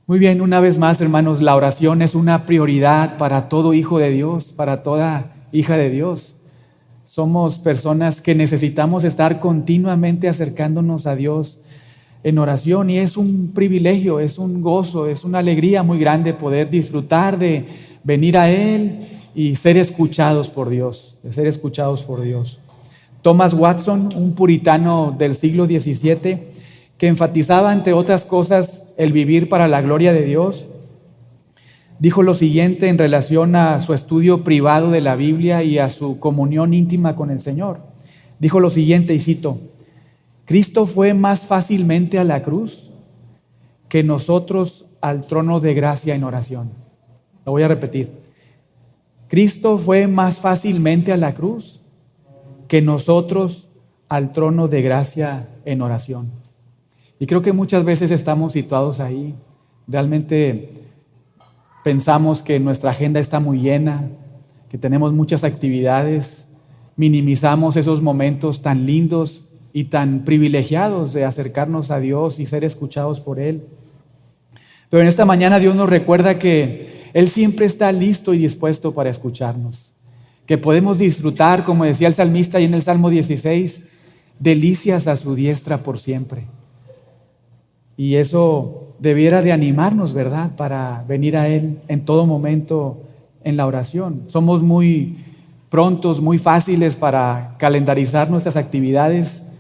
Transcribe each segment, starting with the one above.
Muy bien, una vez más, hermanos, la oración es una prioridad para todo hijo de Dios, para toda hija de Dios. Somos personas que necesitamos estar continuamente acercándonos a Dios en oración, y es un privilegio, es un gozo, es una alegría muy grande poder disfrutar de venir a Él y ser escuchados por Dios, de ser escuchados por Dios. Thomas Watson, un puritano del siglo XVII, que enfatizaba, entre otras cosas, el vivir para la gloria de Dios, dijo lo siguiente en relación a su estudio privado de la Biblia y a su comunión íntima con el Señor. Dijo lo siguiente, y cito: Cristo fue más fácilmente a la cruz que nosotros al trono de gracia en oración. Lo voy a repetir. Cristo fue más fácilmente a la cruz que nosotros al trono de gracia en oración. Y creo que muchas veces estamos situados ahí. Realmente pensamos que nuestra agenda está muy llena, que tenemos muchas actividades, minimizamos esos momentos tan lindos y tan privilegiados de acercarnos a Dios y ser escuchados por Él. Pero en esta mañana Dios nos recuerda que Él siempre está listo y dispuesto para escucharnos, que podemos disfrutar, como decía el salmista ahí en el Salmo 16, delicias a su diestra por siempre. Y eso debiera de animarnos, ¿verdad?, para venir a Él en todo momento en la oración. Somos muy prontos, muy fáciles para calendarizar nuestras actividades,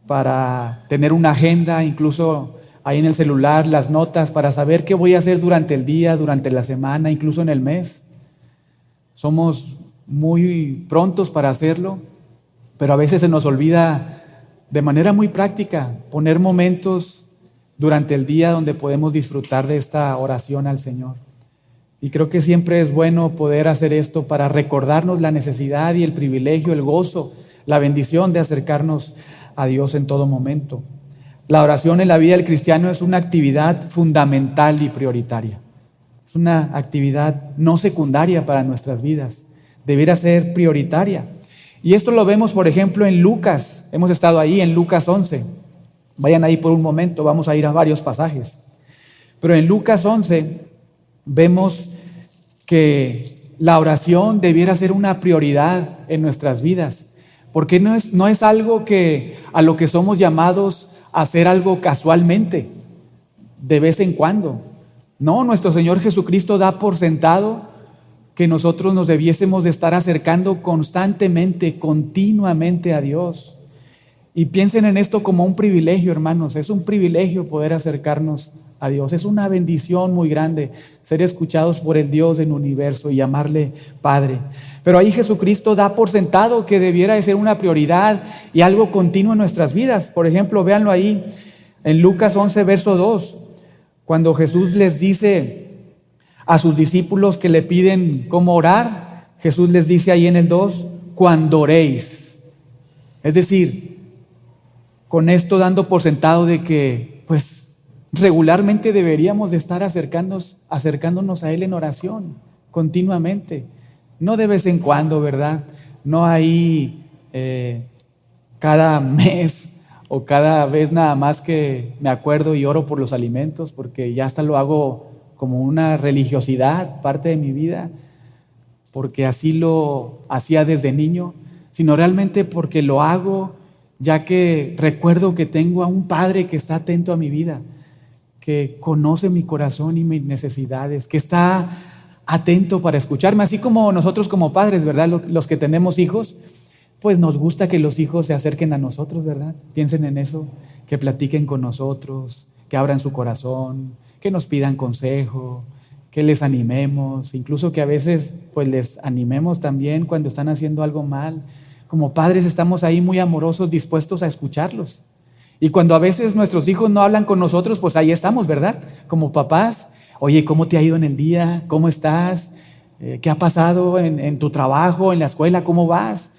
para tener una agenda, incluso ahí en el celular, las notas, para saber qué voy a hacer durante el día, durante la semana, incluso en el mes. Somos muy prontos para hacerlo, pero a veces se nos olvida de manera muy práctica poner momentos durante el día donde podemos disfrutar de esta oración al Señor. Y creo que siempre es bueno poder hacer esto para recordarnos la necesidad y el privilegio, el gozo, la bendición de acercarnos a Dios en todo momento. La oración en la vida del cristiano es una actividad fundamental y prioritaria. Es una actividad no secundaria para nuestras vidas. Debiera ser prioritaria. Y esto lo vemos, por ejemplo, en Lucas. Hemos estado ahí en Lucas 11. Vayan ahí por un momento, vamos a ir a varios pasajes. Pero en Lucas 11 vemos que la oración debiera ser una prioridad en nuestras vidas, porque no es algo a lo que somos llamados a hacer algo casualmente, de vez en cuando. No, nuestro Señor Jesucristo da por sentado que nosotros nos debiésemos de estar acercando constantemente, continuamente a Dios. Y piensen en esto como un privilegio, hermanos. Es un privilegio poder acercarnos a Dios. Es una bendición muy grande ser escuchados por el Dios del universo y llamarle Padre. Pero ahí Jesucristo da por sentado que debiera de ser una prioridad y algo continuo en nuestras vidas. Por ejemplo, véanlo ahí en Lucas 11, verso 2, cuando Jesús les dice a sus discípulos que le piden cómo orar, Jesús les dice ahí en el 2, cuando oréis. Es decir, con esto dando por sentado de que pues regularmente deberíamos de estar acercándonos a Él en oración, continuamente, no de vez en cuando, ¿verdad? No ahí cada mes o cada vez nada más que me acuerdo y oro por los alimentos, porque ya hasta lo hago como una religiosidad, parte de mi vida, porque así lo hacía desde niño, sino realmente porque lo hago ya que recuerdo que tengo a un Padre que está atento a mi vida, que conoce mi corazón y mis necesidades, que está atento para escucharme, así como nosotros como padres, ¿verdad? Los que tenemos hijos, pues nos gusta que los hijos se acerquen a nosotros, ¿verdad? Piensen en eso, que platiquen con nosotros, que abran su corazón, que nos pidan consejo, que les animemos, incluso que a veces pues les animemos también cuando están haciendo algo mal. Como padres estamos ahí muy amorosos, dispuestos a escucharlos. Y cuando a veces nuestros hijos no hablan con nosotros, pues ahí estamos, ¿verdad? Como papás, oye, ¿cómo te ha ido en el día? ¿Cómo estás? ¿Qué ha pasado en tu trabajo, en la escuela? ¿Cómo vas?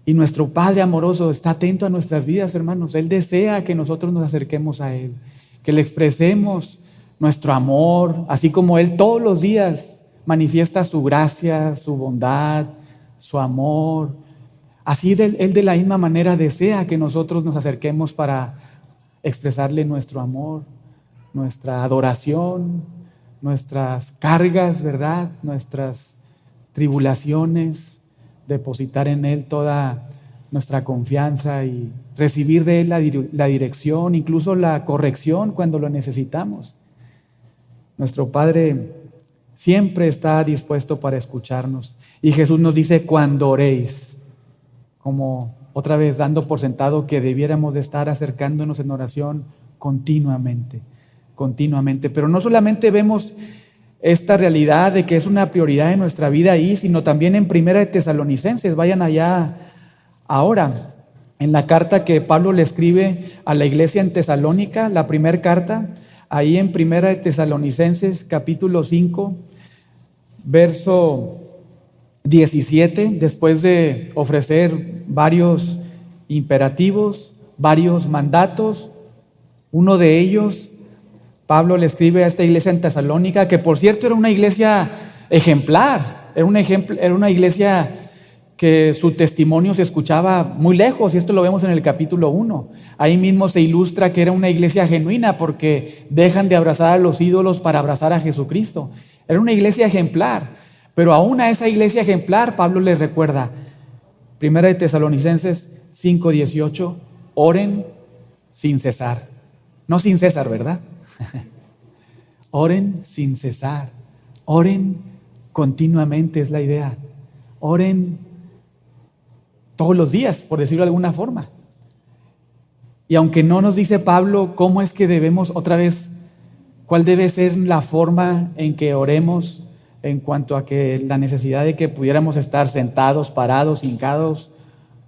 Y nuestro Padre amoroso está atento a nuestras vidas, hermanos. Él desea que nosotros nos acerquemos a Él, que le expresemos nuestro amor, así como Él todos los días manifiesta su gracia, su bondad, su amor. Así Él de la misma manera desea que nosotros nos acerquemos para expresarle nuestro amor. nuestra adoración, nuestras cargas, ¿verdad? Nuestras tribulaciones, depositar en Él toda nuestra confianza y recibir de Él la dirección, incluso la corrección cuando lo necesitamos. Nuestro Padre siempre está dispuesto para escucharnos. Y Jesús nos dice: cuando oréis, como otra vez dando por sentado que debiéramos de estar acercándonos en oración continuamente. Pero no solamente vemos esta realidad de que es una prioridad en nuestra vida ahí, sino también en Primera de Tesalonicenses. Vayan allá ahora, en la carta que Pablo le escribe a la iglesia en Tesalónica, la primera carta, ahí en Primera de Tesalonicenses, capítulo 5, verso 17, después de ofrecer varios imperativos, varios mandatos, uno de ellos, Pablo le escribe a esta iglesia en Tesalónica, que por cierto era una iglesia ejemplar, era una iglesia que su testimonio se escuchaba muy lejos, y esto lo vemos en el capítulo 1. Ahí mismo se ilustra que era una iglesia genuina porque dejan de abrazar a los ídolos para abrazar a Jesucristo. Era una iglesia ejemplar, pero aún a esa iglesia ejemplar Pablo les recuerda, Primera de Tesalonicenses 5:18, oren sin cesar. No sin César, ¿verdad? Oren sin cesar, oren continuamente, es la idea. Oren todos los días, por decirlo de alguna forma. Y aunque no nos dice Pablo cómo es que debemos, otra vez, cuál debe ser la forma en que oremos en cuanto a que la necesidad de que pudiéramos estar sentados, parados, hincados,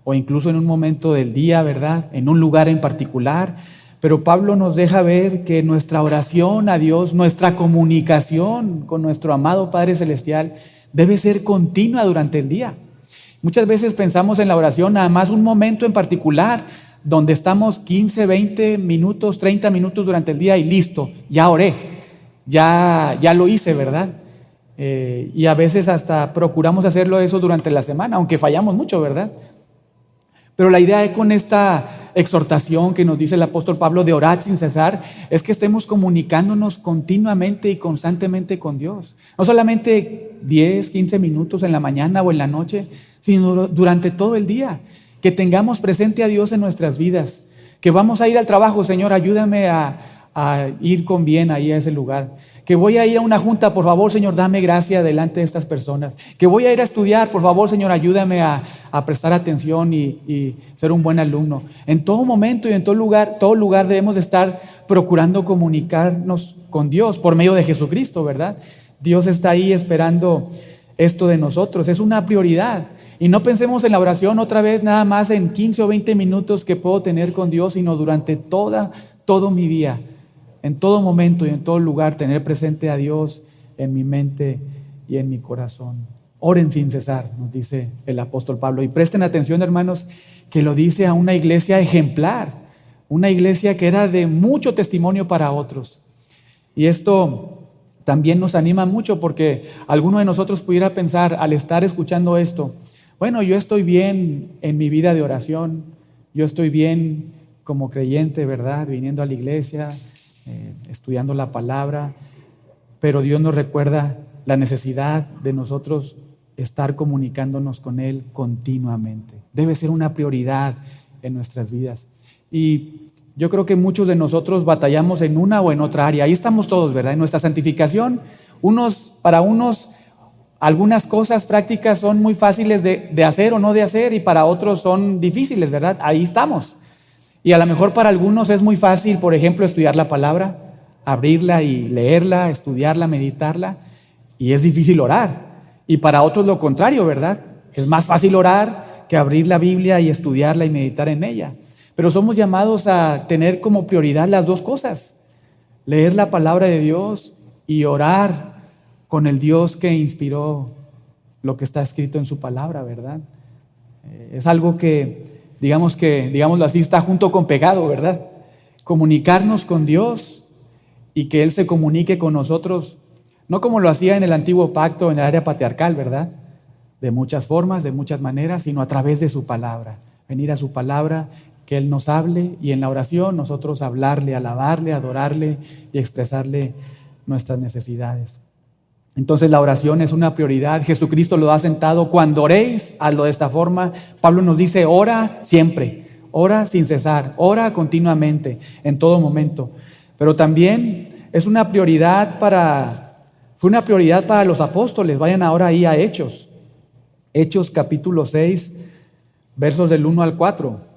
o incluso en un momento del día, ¿verdad? En un lugar en particular. Pero Pablo nos deja ver que nuestra oración a Dios, nuestra comunicación con nuestro amado Padre Celestial debe ser continua durante el día. Muchas veces pensamos en la oración nada más un momento en particular, donde estamos 15, 20 minutos, 30 minutos durante el día y listo, ya oré, ya lo hice, ¿verdad? Y a veces hasta procuramos hacerlo eso durante la semana, aunque fallamos mucho, ¿verdad? Pero la idea con esta exhortación que nos dice el apóstol Pablo de orar sin cesar es que estemos comunicándonos continuamente y constantemente con Dios. No solamente 10, 15 minutos en la mañana o en la noche, sino durante todo el día. Que tengamos presente a Dios en nuestras vidas. Que vamos a ir al trabajo, Señor, ayúdame a ir con bien ahí a ese lugar. Que voy a ir a una junta, por favor, Señor, dame gracia delante de estas personas. Que voy a ir a estudiar, por favor, Señor, ayúdame a prestar atención y ser un buen alumno. En todo momento y en todo lugar debemos de estar procurando comunicarnos con Dios por medio de Jesucristo, ¿verdad? Dios está ahí esperando esto de nosotros, es una prioridad. Y no pensemos en la oración otra vez nada más en 15 o 20 minutos que puedo tener con Dios, sino durante todo mi día. En todo momento y en todo lugar tener presente a Dios en mi mente y en mi corazón. Oren sin cesar, nos dice el apóstol Pablo. Y presten atención, hermanos, que lo dice a una iglesia ejemplar, una iglesia que era de mucho testimonio para otros. Y esto también nos anima mucho porque alguno de nosotros pudiera pensar al estar escuchando esto, bueno, yo estoy bien en mi vida de oración, yo estoy bien como creyente, ¿verdad? Viniendo a la iglesia, estudiando la palabra, pero Dios nos recuerda la necesidad de nosotros estar comunicándonos con Él continuamente. Debe ser una prioridad en nuestras vidas. Y yo creo que muchos de nosotros batallamos en una o en otra área. Ahí estamos todos, ¿verdad? En nuestra santificación, para unos, algunas cosas prácticas son muy fáciles de hacer o no de hacer, y para otros son difíciles, ¿verdad? Ahí estamos. Y a lo mejor para algunos es muy fácil, por ejemplo, estudiar la palabra, abrirla y leerla, estudiarla, meditarla, y es difícil orar. Y para otros lo contrario, ¿verdad? Es más fácil orar que abrir la Biblia y estudiarla y meditar en ella. Pero somos llamados a tener como prioridad las dos cosas: leer la palabra de Dios y orar con el Dios que inspiró lo que está escrito en su palabra, ¿verdad? Es algo que digámoslo así, está junto con pegado, ¿verdad? Comunicarnos con Dios y que Él se comunique con nosotros, no como lo hacía en el antiguo pacto, en el área patriarcal, ¿verdad? De muchas formas, de muchas maneras, sino a través de su palabra. Venir a su palabra que Él nos hable y en la oración nosotros hablarle, alabarle, adorarle y expresarle nuestras necesidades. Entonces la oración es una prioridad. Jesucristo lo ha sentado. Cuando oréis, hazlo de esta forma. Pablo nos dice, ora siempre, ora sin cesar, ora continuamente, en todo momento. Pero también es una prioridad fue una prioridad para los apóstoles. Vayan ahora ahí a Hechos. Hechos capítulo 6, versos del 1 al 4.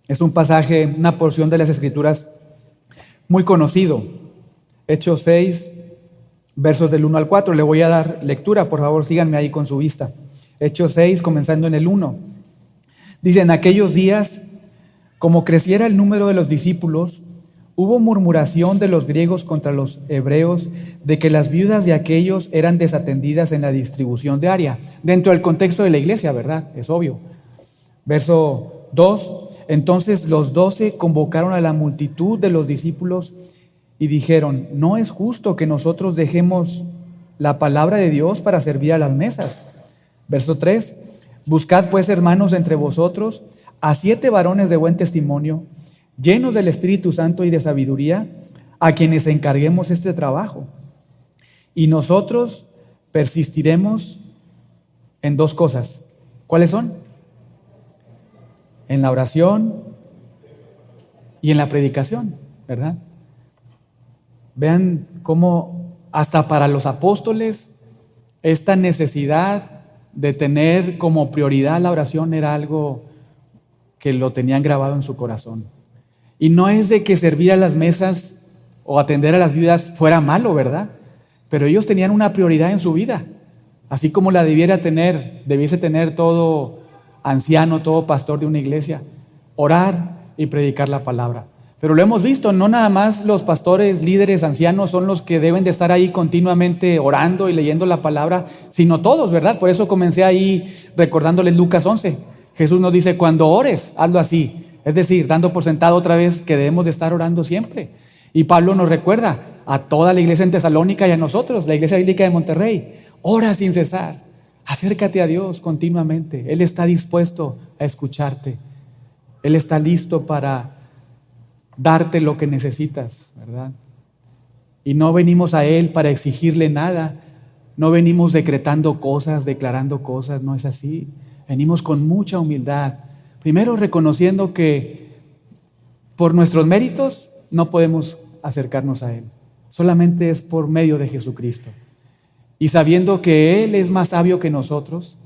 Es un pasaje, una porción de las Escrituras muy conocido. Hechos 6, versos del 1 al 4. Le voy a dar lectura, por favor, síganme ahí con su vista. Hechos 6, comenzando en el 1. Dice, en aquellos días, como creciera el número de los discípulos, hubo murmuración de los griegos contra los hebreos de que las viudas de aquellos eran desatendidas en la distribución diaria. Dentro del contexto de la iglesia, ¿verdad? Es obvio. Verso 2. Entonces los 12 convocaron a la multitud de los discípulos y dijeron, no es justo que nosotros dejemos la palabra de Dios para servir a las mesas. Verso 3, buscad pues, hermanos, entre vosotros a 7 varones de buen testimonio, llenos del Espíritu Santo y de sabiduría, a quienes encarguemos este trabajo. Y nosotros persistiremos en 2 cosas. ¿Cuáles son? En la oración y en la predicación, ¿verdad? Vean cómo hasta para los apóstoles esta necesidad de tener como prioridad la oración era algo que lo tenían grabado en su corazón. Y no es de que servir a las mesas o atender a las viudas fuera malo, ¿verdad? Pero ellos tenían una prioridad en su vida, así como la debiese tener todo anciano, todo pastor de una iglesia, orar y predicar la palabra. Pero lo hemos visto, no nada más los pastores, líderes, ancianos son los que deben de estar ahí continuamente orando y leyendo la palabra, sino todos, ¿verdad? Por eso comencé ahí recordándoles Lucas 11. Jesús nos dice, cuando ores, hazlo así. Es decir, dando por sentado otra vez que debemos de estar orando siempre. Y Pablo nos recuerda a toda la iglesia en Tesalónica y a nosotros, la iglesia bíblica de Monterrey, ora sin cesar. Acércate a Dios continuamente. Él está dispuesto a escucharte. Él está listo para darte lo que necesitas, ¿verdad? Y no venimos a Él para exigirle nada. No venimos decretando cosas, declarando cosas. No es así. Venimos con mucha humildad. Primero reconociendo que por nuestros méritos no podemos acercarnos a Él. Solamente es por medio de Jesucristo. Y sabiendo que Él es más sabio que nosotros,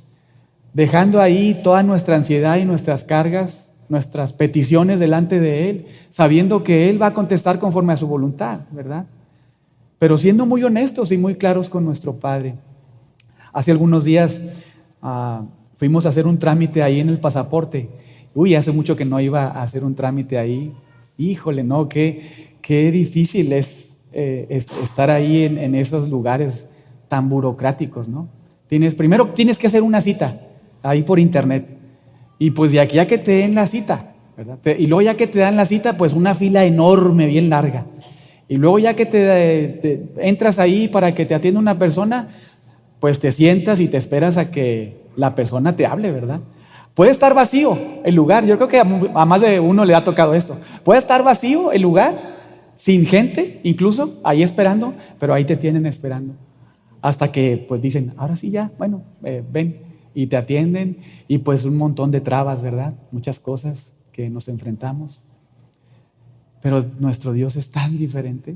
dejando ahí toda nuestra ansiedad y nuestras cargas, nuestras peticiones delante de Él, sabiendo que Él va a contestar conforme a su voluntad, ¿verdad? Pero siendo muy honestos y muy claros con nuestro Padre. Hace algunos días fuimos a hacer un trámite ahí en el pasaporte. Hace mucho que no iba a hacer un trámite ahí. Híjole, no, qué difícil es estar ahí en esos lugares tan burocráticos, ¿no? Primero tienes que hacer una cita ahí por internet y pues de aquí a que te den la cita, ¿verdad? Y luego ya que te dan la cita, pues una fila enorme, bien larga. Y luego ya que te entras ahí para que te atienda una persona, pues te sientas y te esperas a que la persona te hable, ¿verdad? Puede estar vacío el lugar, yo creo que a más de uno le ha tocado esto. Puede estar vacío el lugar, sin gente, incluso ahí esperando, pero ahí te tienen esperando. Hasta que pues dicen, ahora sí ya, bueno, ven, y te atienden, y pues un montón de trabas, ¿verdad? Muchas cosas que nos enfrentamos. Pero nuestro Dios es tan diferente,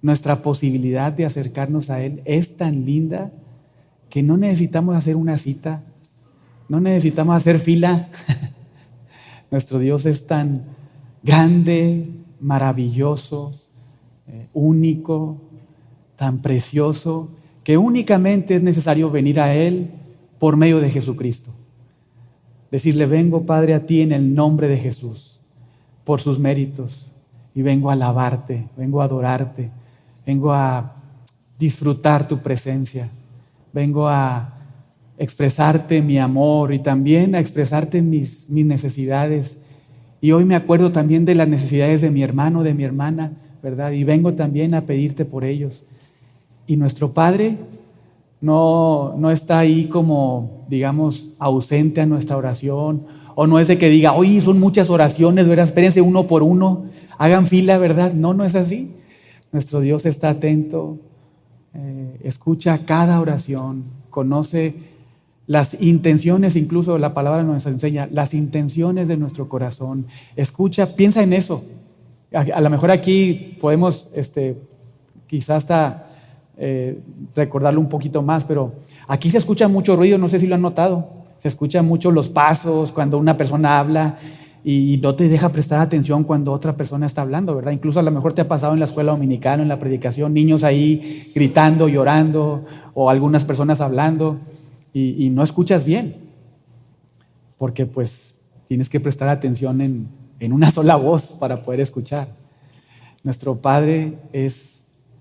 nuestra posibilidad de acercarnos a Él es tan linda que no necesitamos hacer una cita, no necesitamos hacer fila. Nuestro Dios es tan grande, maravilloso, único, tan precioso, que únicamente es necesario venir a Él por medio de Jesucristo. Decirle, vengo, Padre, a ti en el nombre de Jesús, por sus méritos, y vengo a alabarte, vengo a adorarte, vengo a disfrutar tu presencia, vengo a expresarte mi amor y también a expresarte mis necesidades. Y hoy me acuerdo también de las necesidades de mi hermano, de mi hermana, ¿verdad? Y vengo también a pedirte por ellos. Y nuestro Padre no está ahí como, digamos, ausente a nuestra oración, o no es de que diga, oye, son muchas oraciones, ¿verdad? Espérense uno por uno, hagan fila, ¿verdad? No, no es así. Nuestro Dios está atento, escucha cada oración, conoce las intenciones, incluso la palabra nos enseña, las intenciones de nuestro corazón. Escucha, piensa en eso. A lo mejor aquí podemos, quizás hasta recordarlo un poquito más, pero aquí se escucha mucho ruido, no sé si lo han notado. Se escuchan mucho los pasos cuando una persona habla y no te deja prestar atención cuando otra persona está hablando, ¿verdad? Incluso a lo mejor te ha pasado en la escuela dominical, en la predicación, niños ahí gritando, llorando, o algunas personas hablando y no escuchas bien, porque pues tienes que prestar atención en una sola voz para poder escuchar. Nuestro Padre es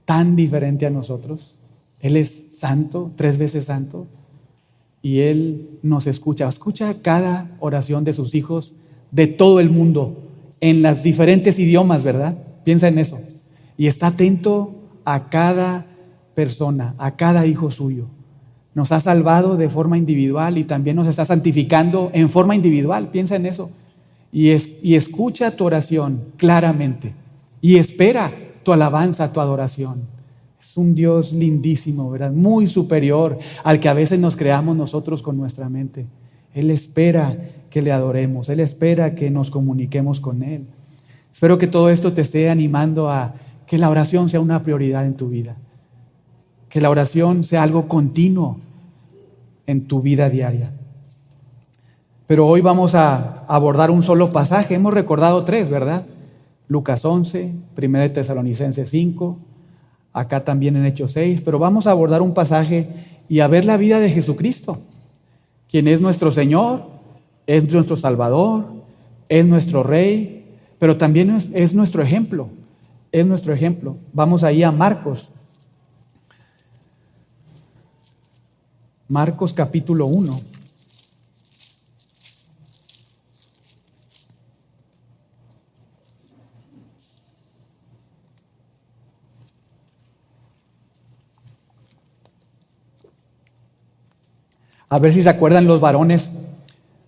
tan diferente a nosotros. Él es santo, 3 veces santo, y Él nos escucha cada oración de sus hijos de todo el mundo, en los diferentes idiomas, ¿verdad? Piensa en eso. Y está atento a cada persona, a cada hijo suyo. Nos ha salvado de forma individual y también nos está santificando en forma individual. Piensa en eso. Y escucha tu oración claramente y espera tu alabanza, tu adoración. Es un Dios lindísimo, ¿verdad? Muy superior al que a veces nos creamos nosotros con nuestra mente. Él espera que le adoremos, Él espera que nos comuniquemos con Él. Espero que todo esto te esté animando a que la oración sea una prioridad en tu vida, que la oración sea algo continuo en tu vida diaria. Pero hoy vamos a abordar un solo pasaje. Hemos recordado 3, ¿verdad? Lucas 11, 1 Tesalonicenses 5, acá también en Hechos 6, pero vamos a abordar un pasaje y a ver la vida de Jesucristo, quien es nuestro Señor, es nuestro Salvador, es nuestro Rey, pero también es nuestro ejemplo, es nuestro ejemplo. Vamos ahí a Marcos. Marcos capítulo 1. A ver si se acuerdan los varones,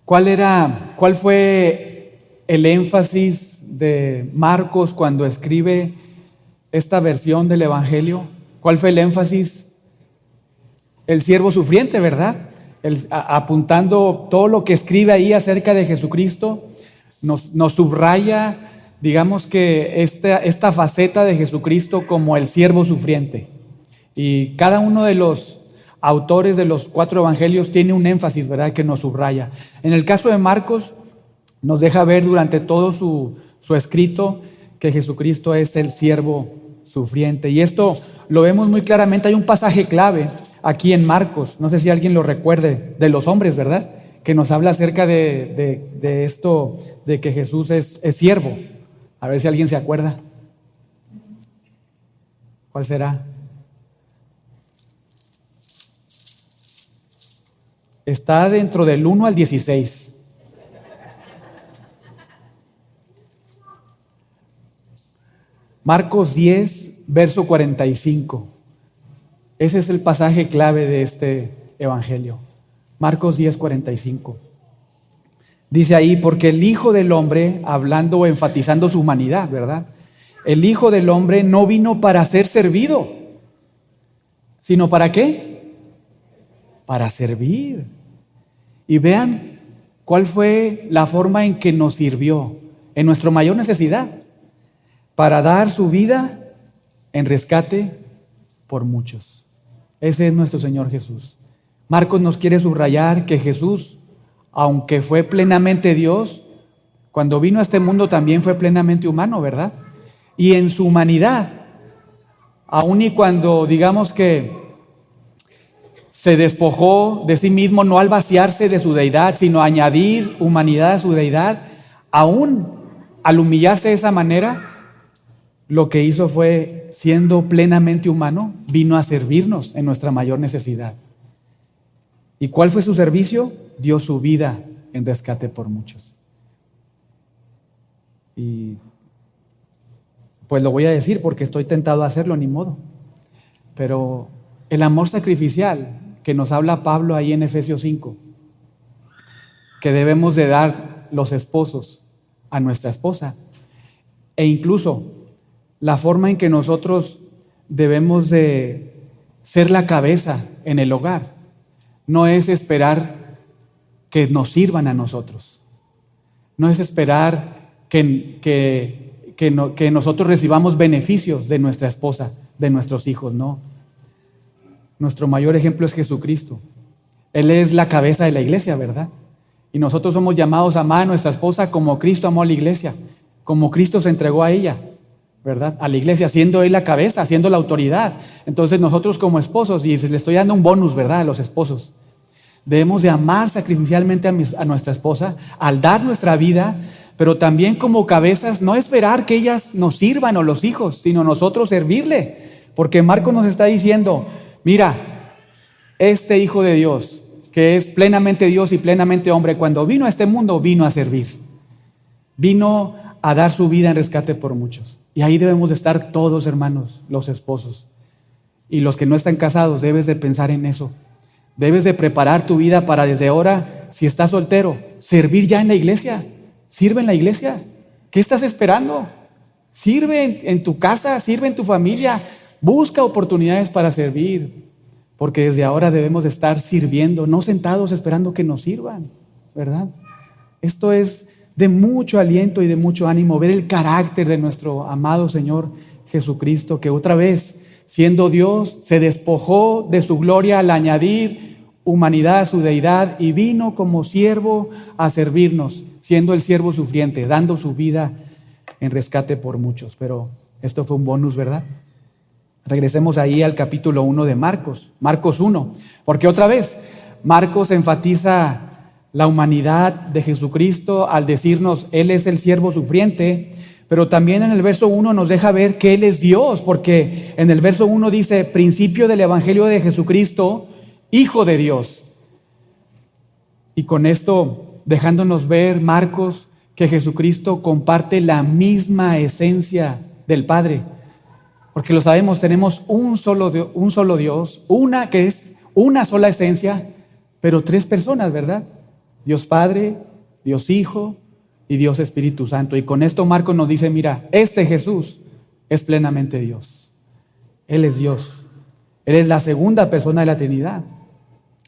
¿cuál fue el énfasis de Marcos cuando escribe esta versión del Evangelio? ¿Cuál fue el énfasis? El siervo sufriente, ¿verdad? Apuntando todo lo que escribe ahí acerca de Jesucristo, nos subraya, digamos que esta faceta de Jesucristo como el siervo sufriente. Y cada uno de los autores de los 4 evangelios tiene un énfasis, ¿verdad?, que nos subraya. En el caso de Marcos, nos deja ver durante todo su escrito que Jesucristo es el siervo sufriente. Y esto lo vemos muy claramente. Hay un pasaje clave aquí en Marcos, no sé si alguien lo recuerde, de los hombres, ¿verdad?, que nos habla acerca de esto, de que Jesús es siervo. A ver si alguien se acuerda. ¿Cuál será? Está dentro del 1 al 16. Marcos 10, verso 45. Ese es el pasaje clave de este evangelio. Marcos 10, 45. Dice ahí, porque el Hijo del Hombre, hablando o enfatizando su humanidad, ¿verdad? El Hijo del Hombre no vino para ser servido, sino ¿para qué? Para servir. Y vean cuál fue la forma en que nos sirvió en nuestra mayor necesidad, para dar su vida en rescate por muchos. Ese es nuestro Señor Jesús. Marcos nos quiere subrayar que Jesús, aunque fue plenamente Dios, cuando vino a este mundo también fue plenamente humano, ¿verdad? Y en su humanidad, aun y cuando digamos que se despojó de sí mismo, no al vaciarse de su deidad, sino añadir humanidad a su deidad, aún al humillarse de esa manera, lo que hizo fue, siendo plenamente humano, vino a servirnos en nuestra mayor necesidad. ¿Y cuál fue su servicio? Dio su vida en rescate por muchos. Y pues lo voy a decir porque estoy tentado a hacerlo, ni modo. Pero el amor sacrificial que nos habla Pablo ahí en Efesios 5, que debemos de dar los esposos a nuestra esposa, e incluso la forma en que nosotros debemos de ser la cabeza en el hogar, no es esperar que nos sirvan a nosotros, no es esperar que nosotros recibamos beneficios de nuestra esposa, de nuestros hijos, no. Nuestro mayor ejemplo es Jesucristo. Él es la cabeza de la iglesia, ¿verdad? Y nosotros somos llamados a amar a nuestra esposa como Cristo amó a la iglesia, como Cristo se entregó a ella, ¿verdad? A la iglesia, siendo Él la cabeza, siendo la autoridad. Entonces nosotros como esposos, y le estoy dando un bonus, ¿verdad?, a los esposos, debemos de amar sacrificialmente a nuestra esposa al dar nuestra vida, pero también como cabezas, no esperar que ellas nos sirvan o los hijos, sino nosotros servirle. Porque Marcos nos está diciendo, mira, este Hijo de Dios, que es plenamente Dios y plenamente hombre, cuando vino a este mundo, vino a servir. Vino a dar su vida en rescate por muchos. Y ahí debemos de estar todos, hermanos, los esposos. Y los que no están casados, debes de pensar en eso. Debes de preparar tu vida para desde ahora, si estás soltero, servir ya en la iglesia. Sirve en la iglesia. ¿Qué estás esperando? Sirve en tu casa, sirve en tu familia. Busca oportunidades para servir. Porque desde ahora debemos de estar sirviendo, no sentados esperando que nos sirvan, ¿verdad? Esto es de mucho aliento y de mucho ánimo, ver el carácter de nuestro amado Señor Jesucristo, que otra vez, siendo Dios, se despojó de su gloria al añadir humanidad a su deidad y vino como siervo a servirnos, siendo el siervo sufriente, dando su vida en rescate por muchos. Pero esto fue un bonus, ¿verdad? Regresemos ahí al capítulo 1 de Marcos 1, porque otra vez Marcos enfatiza la humanidad de Jesucristo al decirnos, Él es el siervo sufriente, pero también en el verso 1 nos deja ver que Él es Dios, porque en el verso 1 dice, principio del evangelio de Jesucristo, Hijo de Dios. Y con esto, dejándonos ver, Marcos, que Jesucristo comparte la misma esencia del Padre, porque lo sabemos, tenemos un solo Dios, una que es una sola esencia, pero tres personas, ¿verdad? Dios Padre, Dios Hijo y Dios Espíritu Santo. Y con esto Marcos nos dice, mira, este Jesús es plenamente Dios. Él es Dios. Él es la segunda persona de la Trinidad.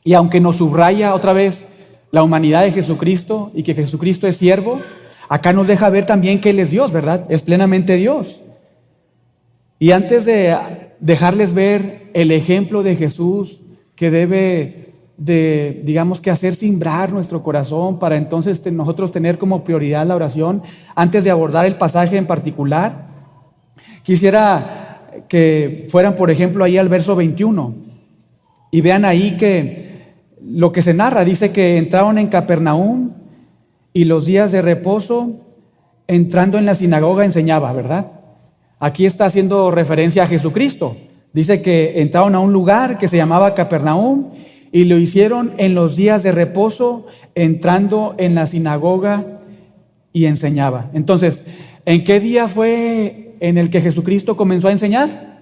Y aunque nos subraya otra vez la humanidad de Jesucristo y que Jesucristo es siervo, acá nos deja ver también que Él es Dios, ¿verdad? Es plenamente Dios. Y antes de dejarles ver el ejemplo de Jesús que debe de, digamos que hacer simbrar nuestro corazón para entonces nosotros tener como prioridad la oración, antes de abordar el pasaje en particular, quisiera que fueran, por ejemplo, ahí al verso 21 y vean ahí que lo que se narra, dice que entraron en Capernaum y los días de reposo, entrando en la sinagoga, enseñaba, ¿verdad? Aquí está haciendo referencia a Jesucristo. Dice que entraron a un lugar que se llamaba Capernaum y lo hicieron en los días de reposo, entrando en la sinagoga y enseñaba. Entonces, ¿en qué día fue en el que Jesucristo comenzó a enseñar?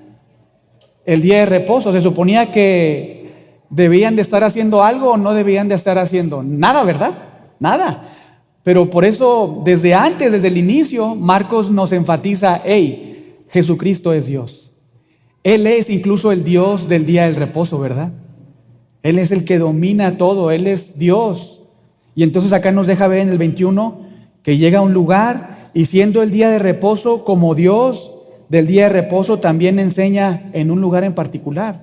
El día de reposo. Se suponía que debían de estar haciendo algo o no debían de estar haciendo nada, ¿verdad? Nada. Pero por eso, desde antes, desde el inicio, Marcos nos enfatiza, hey, Jesucristo es Dios. Él es incluso el Dios del día del reposo, ¿verdad? Él es el que domina todo, Él es Dios. Y entonces acá nos deja ver en el 21 que llega a un lugar y siendo el día de reposo, como Dios del día de reposo, también enseña en un lugar en particular,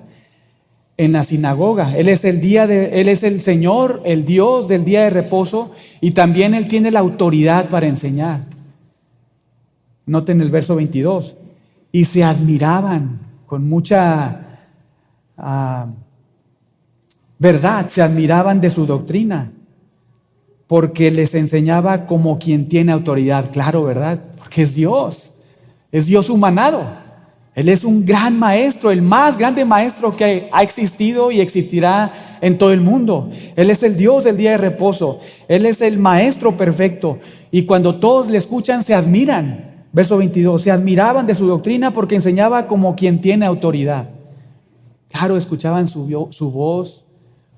en la sinagoga. Él es Él es el Señor, el Dios del día de reposo, y también Él tiene la autoridad para enseñar. Noten el verso 22. Y se admiraban con mucha verdad, se admiraban de su doctrina, porque les enseñaba como quien tiene autoridad. Claro, ¿verdad? Porque es Dios humanado. Él es un gran maestro, el más grande maestro que ha existido y existirá en todo el mundo. Él es el Dios del día de reposo. Él es el maestro perfecto. Y cuando todos le escuchan, se admiran. Verso 22, se admiraban de su doctrina porque enseñaba como quien tiene autoridad. Claro, escuchaban su voz,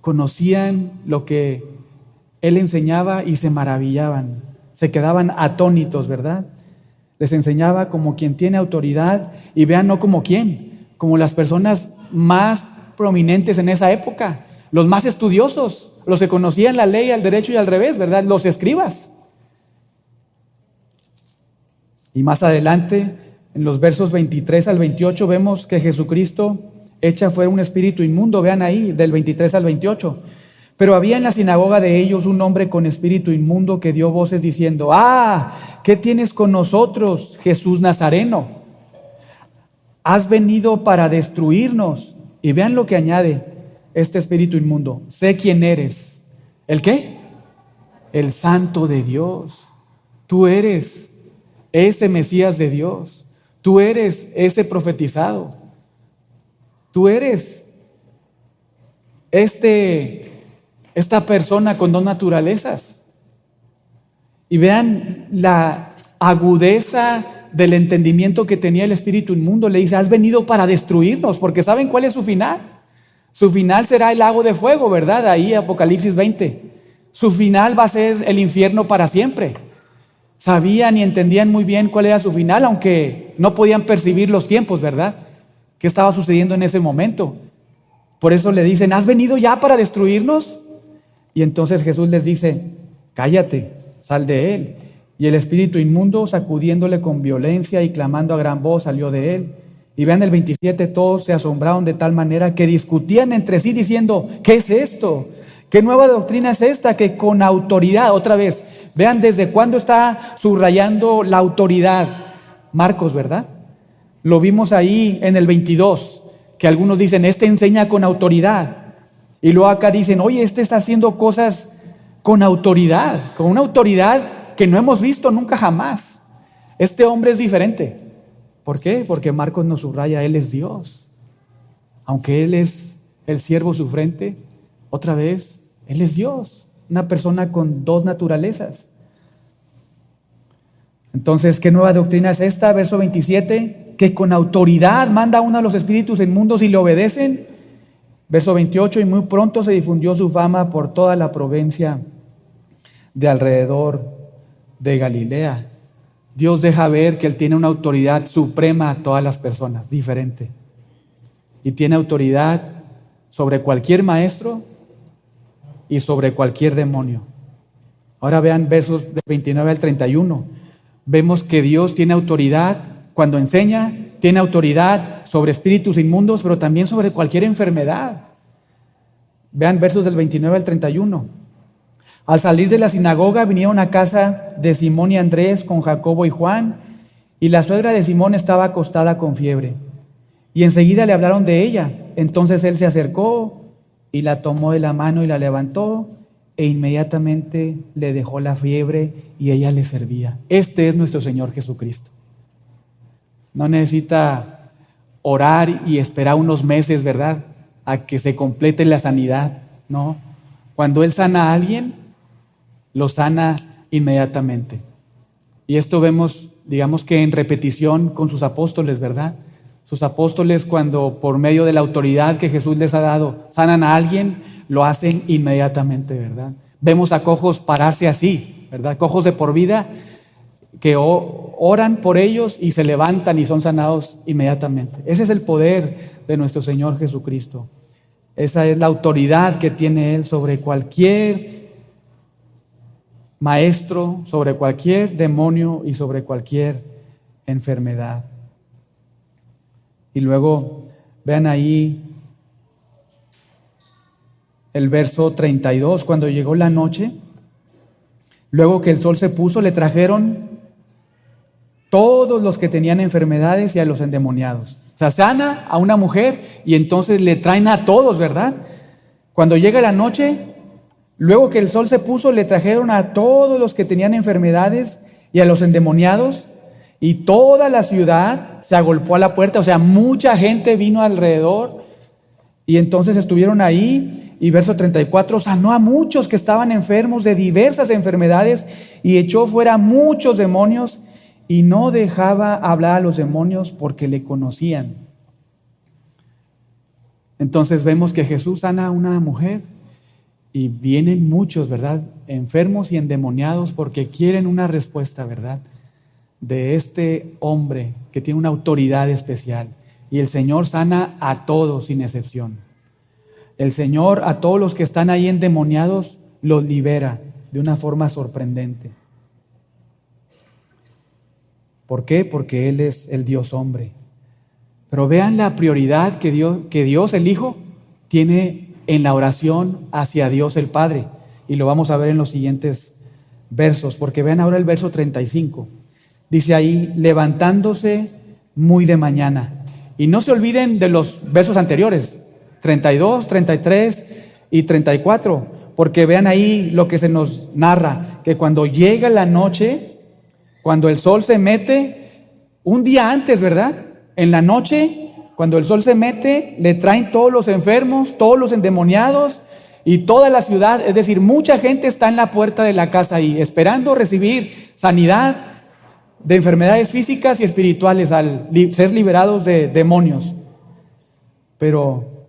conocían lo que él enseñaba y se maravillaban, se quedaban atónitos, ¿verdad? Les enseñaba como quien tiene autoridad y vean, no como quién, como las personas más prominentes en esa época, los más estudiosos, los que conocían la ley al derecho y al revés, ¿verdad? Los escribas. Y más adelante, en los versos 23 al 28, vemos que Jesucristo echa fuera un espíritu inmundo, vean ahí, del 23 al 28. Pero había en la sinagoga de ellos un hombre con espíritu inmundo que dio voces diciendo: ¿qué tienes con nosotros, Jesús Nazareno? ¿Has venido para destruirnos? Y vean lo que añade este espíritu inmundo: sé quién eres. ¿El qué? El Santo de Dios. Tú eres ese Mesías de Dios. Tú eres ese profetizado. Tú eres esta persona con dos naturalezas. Y vean la agudeza del entendimiento que tenía el espíritu inmundo. Le dice: has venido para destruirnos, porque ¿saben cuál es su final? Su final será el lago de fuego, ¿verdad? Ahí Apocalipsis 20. Su final va a ser el infierno para siempre. Sabían y entendían muy bien cuál era su final, aunque no podían percibir los tiempos, ¿verdad? ¿Qué estaba sucediendo en ese momento? Por eso le dicen: ¿has venido ya para destruirnos? Y entonces Jesús les dice: cállate, sal de él. Y el espíritu inmundo, sacudiéndole con violencia y clamando a gran voz, salió de él. Y vean el 27, todos se asombraron de tal manera que discutían entre sí diciendo: ¿qué es esto? ¿Qué nueva doctrina es esta que con autoridad? Otra vez, vean desde cuándo está subrayando la autoridad Marcos, ¿verdad? Lo vimos ahí en el 22, que algunos dicen: este enseña con autoridad. Y luego acá dicen: oye, este está haciendo cosas con autoridad, con una autoridad que no hemos visto nunca jamás. Este hombre es diferente. ¿Por qué? Porque Marcos nos subraya: él es Dios. Aunque él es el siervo sufriente, otra vez, él es Dios, una persona con dos naturalezas. Entonces, ¿qué nueva doctrina es esta? Verso 27, que con autoridad manda a uno de los espíritus inmundos y le obedecen. Verso 28, y muy pronto se difundió su fama por toda la provincia de alrededor de Galilea. Dios deja ver que Él tiene una autoridad suprema a todas las personas, diferente. Y tiene autoridad sobre cualquier maestro y sobre cualquier demonio. Ahora vean versos de 29 al 31. Vemos que Dios tiene autoridad cuando enseña, tiene autoridad sobre espíritus inmundos, pero también sobre cualquier enfermedad. Vean versos del 29 al 31. Al salir de la sinagoga vinieron a casa de Simón y Andrés con Jacobo y Juan, y la suegra de Simón estaba acostada con fiebre. Y enseguida le hablaron de ella. Entonces él se acercó y la tomó de la mano y la levantó, e inmediatamente le dejó la fiebre y ella le servía. Este es nuestro Señor Jesucristo. No necesita orar y esperar unos meses, ¿verdad?, a que se complete la sanidad. No, cuando Él sana a alguien, lo sana inmediatamente. Y esto vemos, digamos que en repetición con sus apóstoles, ¿verdad? Sus apóstoles, cuando por medio de la autoridad que Jesús les ha dado, sanan a alguien, lo hacen inmediatamente, ¿verdad? Vemos a cojos pararse así, ¿verdad? Cojos de por vida que oran por ellos y se levantan y son sanados inmediatamente. Ese es el poder de nuestro Señor Jesucristo. Esa es la autoridad que tiene Él sobre cualquier maestro, sobre cualquier demonio y sobre cualquier enfermedad. Y luego vean ahí el verso 32, cuando llegó la noche, luego que el sol se puso, le trajeron todos los que tenían enfermedades y a los endemoniados. O sea, sana a una mujer y entonces le traen a todos, ¿verdad? Cuando llega la noche, luego que el sol se puso, le trajeron a todos los que tenían enfermedades y a los endemoniados, y toda la ciudad se agolpó a la puerta. O sea, mucha gente vino alrededor y entonces estuvieron ahí. Y verso 34, sanó a muchos que estaban enfermos de diversas enfermedades y echó fuera muchos demonios, y no dejaba hablar a los demonios porque le conocían. Entonces vemos que Jesús sana a una mujer y vienen muchos, ¿verdad? Enfermos y endemoniados porque quieren una respuesta, ¿verdad? De este hombre que tiene una autoridad especial. Y el Señor sana a todos sin excepción. El Señor a todos los que están ahí endemoniados los libera de una forma sorprendente. ¿Por qué? Porque Él es el Dios hombre. Pero vean la prioridad que Dios el Hijo tiene en la oración hacia Dios el Padre. Y lo vamos a ver en los siguientes versos, porque vean ahora el verso 35. Dice ahí, levantándose muy de mañana. Y no se olviden de los versos anteriores, 32, 33 y 34, porque vean ahí lo que se nos narra, que cuando llega la noche, cuando el sol se mete, un día antes, ¿verdad? En la noche, cuando el sol se mete, le traen todos los enfermos, todos los endemoniados y toda la ciudad, es decir, mucha gente está en la puerta de la casa ahí, esperando recibir sanidad de enfermedades físicas y espirituales al ser liberados de demonios. Pero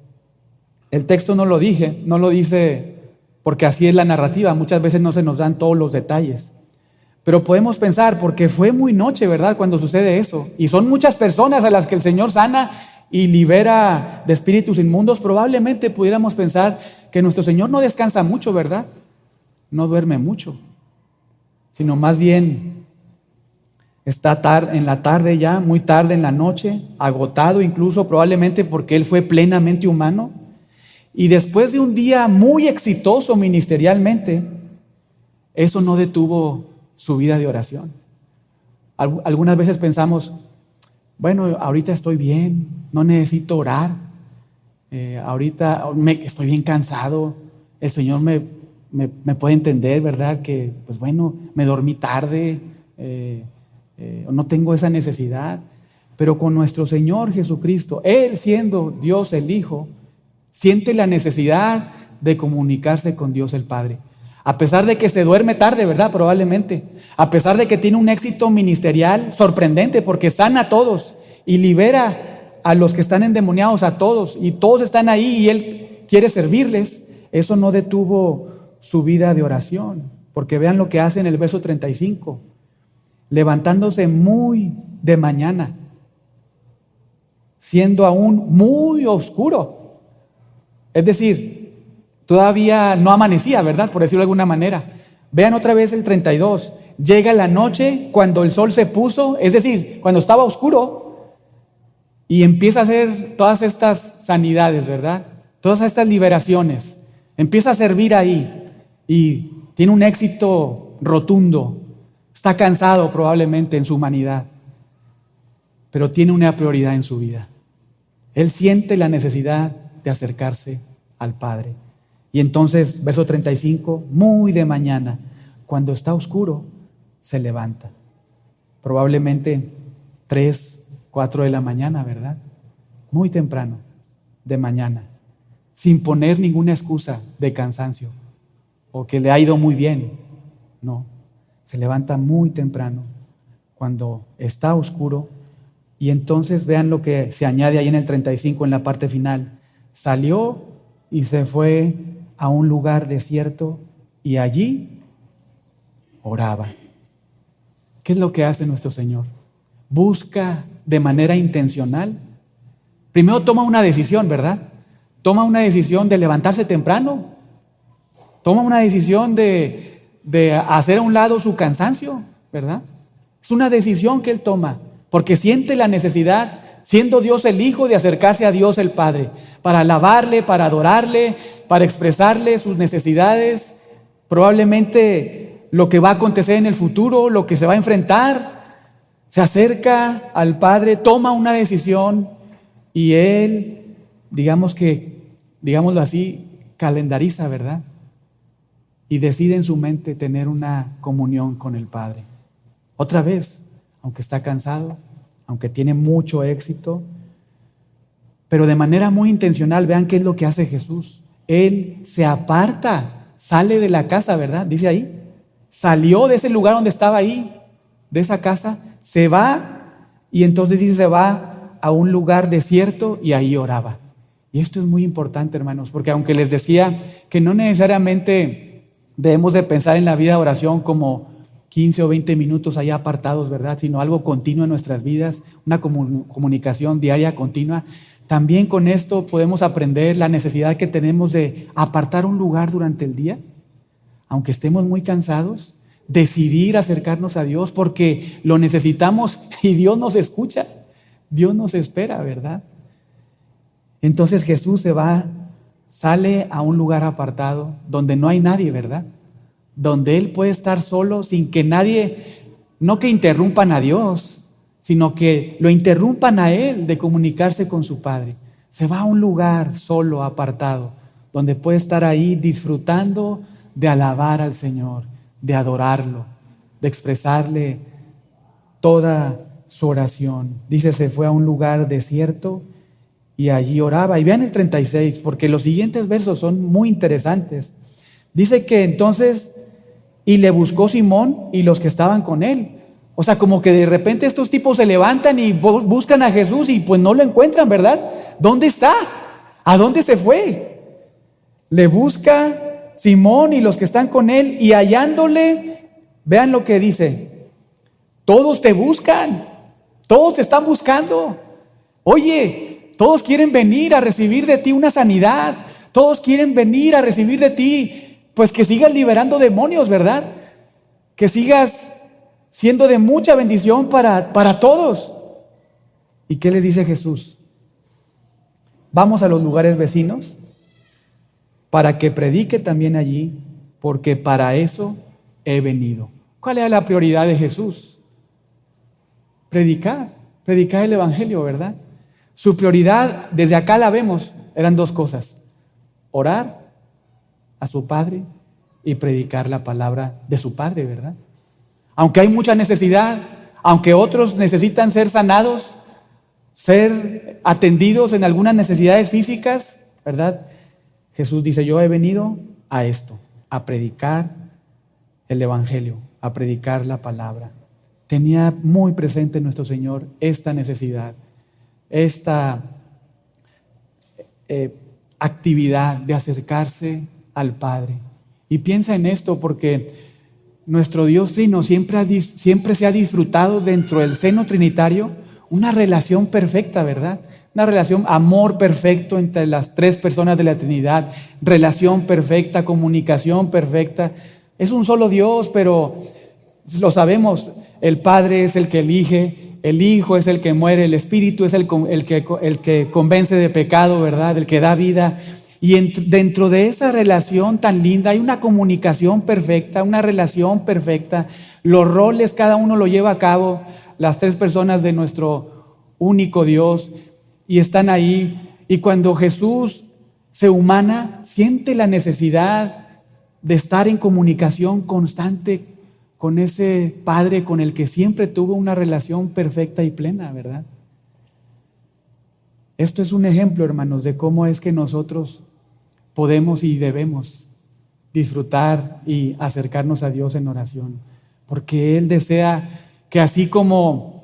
el texto no lo dice porque así es la narrativa, muchas veces no se nos dan todos los detalles. Pero podemos pensar, porque fue muy noche, ¿verdad?, cuando sucede eso. Y son muchas personas a las que el Señor sana y libera de espíritus inmundos. Probablemente pudiéramos pensar que nuestro Señor no descansa mucho, ¿verdad? No duerme mucho, sino más bien está en la tarde ya, muy tarde en la noche, agotado incluso, probablemente porque Él fue plenamente humano. Y después de un día muy exitoso ministerialmente, eso no detuvo su vida de oración. Algunas veces pensamos, bueno, ahorita estoy bien, no necesito orar, ahorita estoy bien cansado, el Señor me puede entender, ¿verdad? Que, pues bueno, me dormí tarde, no tengo esa necesidad. Pero con nuestro Señor Jesucristo, Él siendo Dios el Hijo, siente la necesidad de comunicarse con Dios el Padre. A pesar de que se duerme tarde, ¿verdad? Probablemente. A pesar de que tiene un éxito ministerial sorprendente porque sana a todos y libera a los que están endemoniados, a todos. Y todos están ahí y Él quiere servirles. Eso no detuvo su vida de oración. Porque vean lo que hace en el verso 35. Levantándose muy de mañana, siendo aún muy oscuro. Es decir, todavía no amanecía, ¿verdad? Por decirlo de alguna manera. Vean otra vez el 32. Llega la noche cuando el sol se puso, es decir, cuando estaba oscuro, y empieza a hacer todas estas sanidades, ¿verdad? Todas estas liberaciones. Empieza a servir ahí y tiene un éxito rotundo. Está cansado probablemente en su humanidad, pero tiene una prioridad en su vida. Él siente la necesidad de acercarse al Padre. Y entonces, verso 35, muy de mañana, cuando está oscuro, se levanta. Probablemente 3, 4 de la mañana, ¿verdad? Muy temprano, de mañana, sin poner ninguna excusa de cansancio o que le ha ido muy bien. No, se levanta muy temprano, cuando está oscuro. Y entonces vean lo que se añade ahí en el 35, en la parte final. Salió y se fue a un lugar desierto y allí oraba. ¿Qué es lo que hace nuestro Señor? Busca de manera intencional. Primero toma una decisión, ¿verdad? Toma una decisión de levantarse temprano. Toma una decisión de hacer a un lado su cansancio, ¿verdad? Es una decisión que Él toma porque siente la necesidad, siendo Dios el Hijo, de acercarse a Dios el Padre, para alabarle, para adorarle, para expresarle sus necesidades, probablemente lo que va a acontecer en el futuro, lo que se va a enfrentar. Se acerca al Padre, toma una decisión y Él, digámoslo así, calendariza, ¿verdad? Y decide en su mente tener una comunión con el Padre. Otra vez, aunque está cansado, aunque tiene mucho éxito, pero de manera muy intencional. Vean qué es lo que hace Jesús. Él se aparta, sale de la casa, ¿verdad? Dice ahí, salió de ese lugar donde estaba ahí, de esa casa, se va y entonces dice se va a un lugar desierto y ahí oraba. Y esto es muy importante, hermanos, porque aunque les decía que no necesariamente debemos de pensar en la vida de oración como 15 o 20 minutos allá apartados, ¿verdad? Sino algo continuo en nuestras vidas, una comunicación diaria continua. También con esto podemos aprender la necesidad que tenemos de apartar un lugar durante el día, aunque estemos muy cansados, decidir acercarnos a Dios porque lo necesitamos y Dios nos escucha, Dios nos espera, ¿verdad? Entonces Jesús sale a un lugar apartado donde no hay nadie, ¿verdad? Donde Él puede estar solo sin que nadie, no que interrumpan a Dios, sino que lo interrumpan a Él de comunicarse con su Padre. Se va a un lugar solo, apartado, donde puede estar ahí disfrutando de alabar al Señor, de adorarlo, de expresarle toda su oración. Dice, se fue a un lugar desierto y allí oraba. Y vean el 36, porque los siguientes versos son muy interesantes. Dice que entonces, y le buscó Simón y los que estaban con él. O sea, como que de repente estos tipos se levantan y buscan a Jesús y pues no lo encuentran, ¿verdad? ¿Dónde está? ¿A dónde se fue? Le busca Simón y los que están con él, y hallándole, vean lo que dice: todos te buscan, todos te están buscando. Oye, todos quieren venir a recibir de ti una sanidad, todos quieren venir a recibir de ti, pues que sigas liberando demonios, ¿verdad? Que sigas siendo de mucha bendición para todos. ¿Y qué les dice Jesús? Vamos a los lugares vecinos para que predique también allí, porque para eso he venido. ¿Cuál era la prioridad de Jesús? Predicar el Evangelio, ¿verdad? Su prioridad, desde acá la vemos, eran dos cosas: orar a su Padre y predicar la palabra de su Padre, ¿verdad? Aunque hay mucha necesidad, aunque otros necesitan ser sanados, ser atendidos en algunas necesidades físicas, ¿verdad? Jesús dice: yo he venido a esto, a predicar el Evangelio, a predicar la palabra. Tenía muy presente nuestro Señor esta necesidad, esta actividad de acercarse al Padre. Y piensa en esto, porque nuestro Dios Trino siempre se ha disfrutado dentro del seno trinitario una relación perfecta, ¿verdad? Una relación, amor perfecto entre las tres personas de la Trinidad, relación perfecta, comunicación perfecta. Es un solo Dios, pero lo sabemos, el Padre es el que elige, el Hijo es el que muere, el Espíritu es el que convence de pecado, ¿verdad? El que da vida. Y dentro de esa relación tan linda hay una comunicación perfecta, una relación perfecta. Los roles cada uno lo lleva a cabo, las tres personas de nuestro único Dios, y están ahí. Y cuando Jesús se humana, siente la necesidad de estar en comunicación constante con ese Padre con el que siempre tuvo una relación perfecta y plena, ¿verdad? Esto es un ejemplo, hermanos, de cómo es que nosotros podemos y debemos disfrutar y acercarnos a Dios en oración, porque Él desea que así como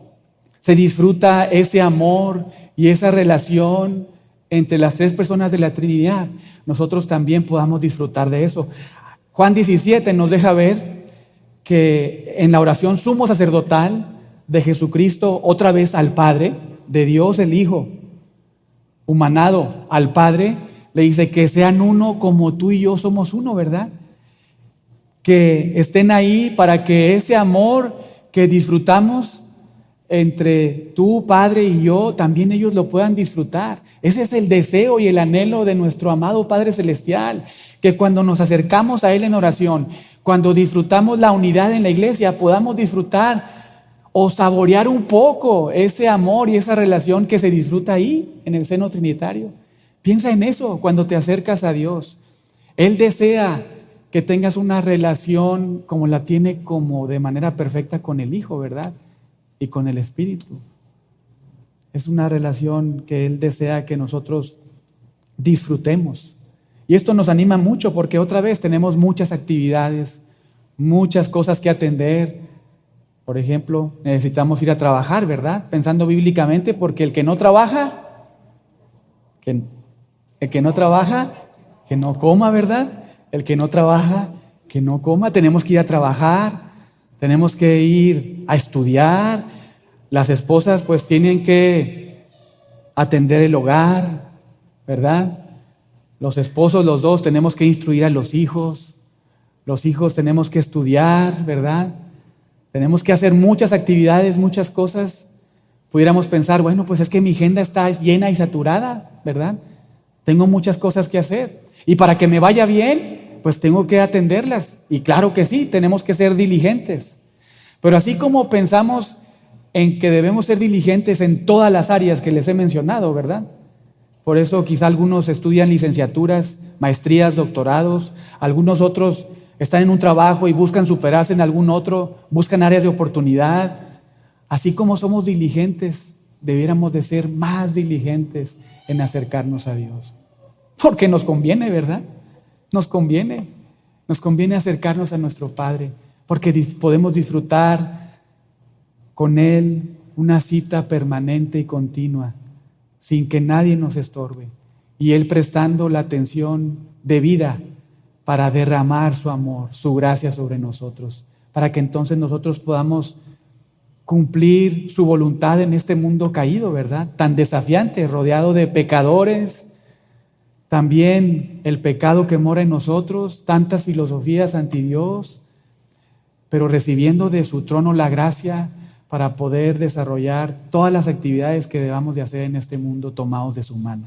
se disfruta ese amor y esa relación entre las tres personas de la Trinidad, nosotros también podamos disfrutar de eso. Juan 17 nos deja ver que en la oración sumo sacerdotal de Jesucristo, otra vez al Padre, de Dios el Hijo, humanado al Padre, le dice que sean uno como tú y yo somos uno, ¿verdad? Que estén ahí para que ese amor que disfrutamos entre tú, Padre, y yo, también ellos lo puedan disfrutar. Ese es el deseo y el anhelo de nuestro amado Padre Celestial, que cuando nos acercamos a Él en oración, cuando disfrutamos la unidad en la iglesia, podamos disfrutar o saborear un poco ese amor y esa relación que se disfruta ahí en el seno trinitario. Piensa en eso cuando te acercas a Dios. Él desea que tengas una relación como la tiene, como de manera perfecta, con el Hijo, ¿verdad? Y con el Espíritu. Es una relación que Él desea que nosotros disfrutemos. Y esto nos anima mucho porque otra vez tenemos muchas actividades, muchas cosas que atender. Por ejemplo, necesitamos ir a trabajar, ¿verdad? Pensando bíblicamente, porque el que no trabaja, El que no trabaja, que no coma, ¿verdad? El que no trabaja, que no coma. Tenemos que ir a trabajar, tenemos que ir a estudiar. Las esposas pues tienen que atender el hogar, ¿verdad? Los esposos, los dos, tenemos que instruir a los hijos. Los hijos tenemos que estudiar, ¿verdad? Tenemos que hacer muchas actividades, muchas cosas. Pudiéramos pensar, bueno, pues es que mi agenda está llena y saturada, ¿verdad? Tengo muchas cosas que hacer. Y para que me vaya bien, pues tengo que atenderlas. Y claro que sí, tenemos que ser diligentes. Pero así como pensamos en que debemos ser diligentes en todas las áreas que les he mencionado, ¿verdad? Por eso quizá algunos estudian licenciaturas, maestrías, doctorados, algunos otros están en un trabajo y buscan superarse en algún otro, buscan áreas de oportunidad. Así como somos diligentes, debiéramos de ser más diligentes en acercarnos a Dios. Porque nos conviene, ¿verdad? Nos conviene acercarnos a nuestro Padre, porque podemos disfrutar con Él una cita permanente y continua, sin que nadie nos estorbe, y Él prestando la atención debida para derramar su amor, su gracia sobre nosotros, para que entonces nosotros podamos cumplir su voluntad en este mundo caído, ¿verdad? Tan desafiante, rodeado de pecadores, también el pecado que mora en nosotros, tantas filosofías anti Dios, pero recibiendo de su trono la gracia para poder desarrollar todas las actividades que debamos de hacer en este mundo tomados de su mano,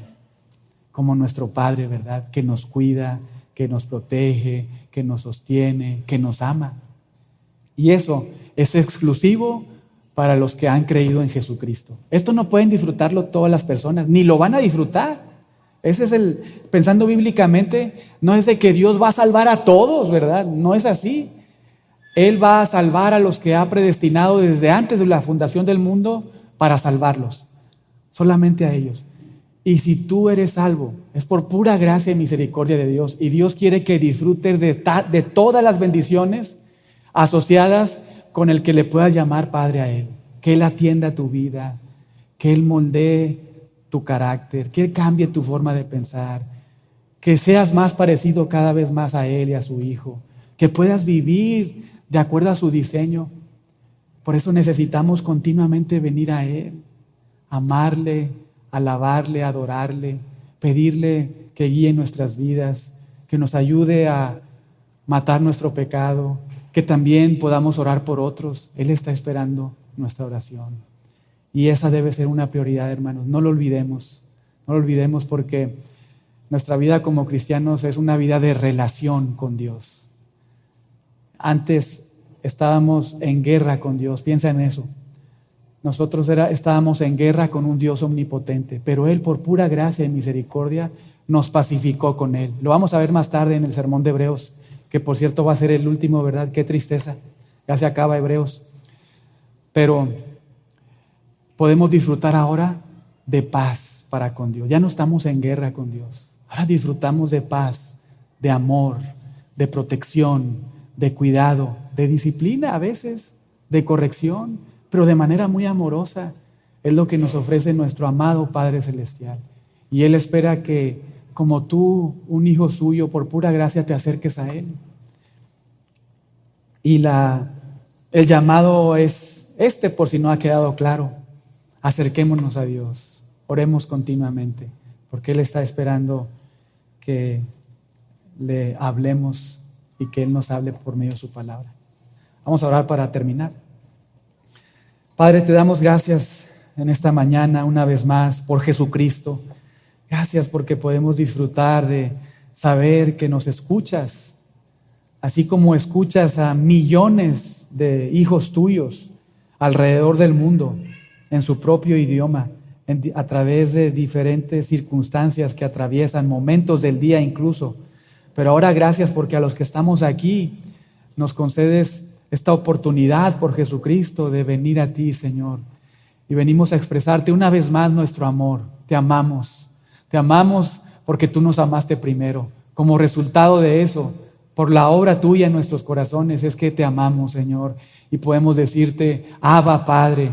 como nuestro Padre, ¿verdad? Que nos cuida, que nos protege, que nos sostiene, que nos ama. Y eso es exclusivo para los que han creído en Jesucristo. Esto no pueden disfrutarlo todas las personas, ni lo van a disfrutar. Ese es pensando bíblicamente, no es de que Dios va a salvar a todos, ¿verdad? No es así. Él va a salvar a los que ha predestinado desde antes de la fundación del mundo para salvarlos, solamente a ellos. Y si tú eres salvo, es por pura gracia y misericordia de Dios, y Dios quiere que disfrutes de todas las bendiciones asociadas con el que le puedas llamar Padre a Él, que Él atienda tu vida, que Él moldee tu carácter, que Él cambie tu forma de pensar, que seas más parecido cada vez más a Él y a su Hijo, que puedas vivir de acuerdo a su diseño. Por eso necesitamos continuamente venir a Él, amarle, alabarle, adorarle, pedirle que guíe nuestras vidas, que nos ayude a matar nuestro pecado, que también podamos orar por otros. Él está esperando nuestra oración. Y esa debe ser una prioridad, hermanos. No lo olvidemos porque nuestra vida como cristianos es una vida de relación con Dios. Antes estábamos en guerra con Dios, piensa en eso. Nosotros estábamos en guerra con un Dios omnipotente, pero Él por pura gracia y misericordia nos pacificó con Él. Lo vamos a ver más tarde en el sermón de Hebreos, que por cierto va a ser el último, ¿verdad? Qué tristeza, ya se acaba Hebreos. Pero podemos disfrutar ahora de paz para con Dios. Ya no estamos en guerra con Dios. Ahora disfrutamos de paz, de amor, de protección, de cuidado, de disciplina a veces, de corrección, pero de manera muy amorosa. Es lo que nos ofrece nuestro amado Padre Celestial. Y Él espera que, como tú, un hijo suyo, por pura gracia te acerques a Él. Y el llamado es por si no ha quedado claro. Acerquémonos a Dios, oremos continuamente, porque Él está esperando que le hablemos y que Él nos hable por medio de su palabra. Vamos a orar para terminar. Padre, te damos gracias en esta mañana una vez más por Jesucristo. Gracias porque podemos disfrutar de saber que nos escuchas, así como escuchas a millones de hijos tuyos alrededor del mundo, en su propio idioma, a través de diferentes circunstancias que atraviesan, momentos del día incluso. Pero ahora gracias porque a los que estamos aquí nos concedes esta oportunidad por Jesucristo de venir a ti, Señor. Y venimos a expresarte una vez más nuestro amor. Te amamos porque tú nos amaste primero. Como resultado de eso, por la obra tuya en nuestros corazones, es que te amamos, Señor. Y podemos decirte, Abba, Padre.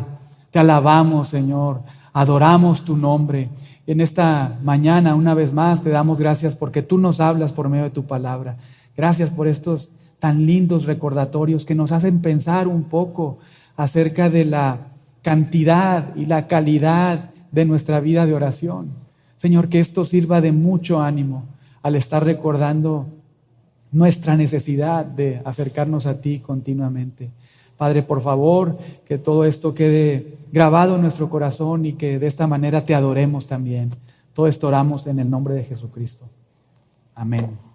Te alabamos, Señor. adoramos tu nombre. En esta mañana, una vez más, te damos gracias porque tú nos hablas por medio de tu palabra. Gracias por estos tan lindos recordatorios que nos hacen pensar un poco acerca de la cantidad y la calidad de nuestra vida de oración. Señor, que esto sirva de mucho ánimo al estar recordando nuestra necesidad de acercarnos a ti continuamente. Padre, por favor, que todo esto quede grabado en nuestro corazón y que de esta manera te adoremos también. Todo esto oramos en el nombre de Jesucristo. Amén.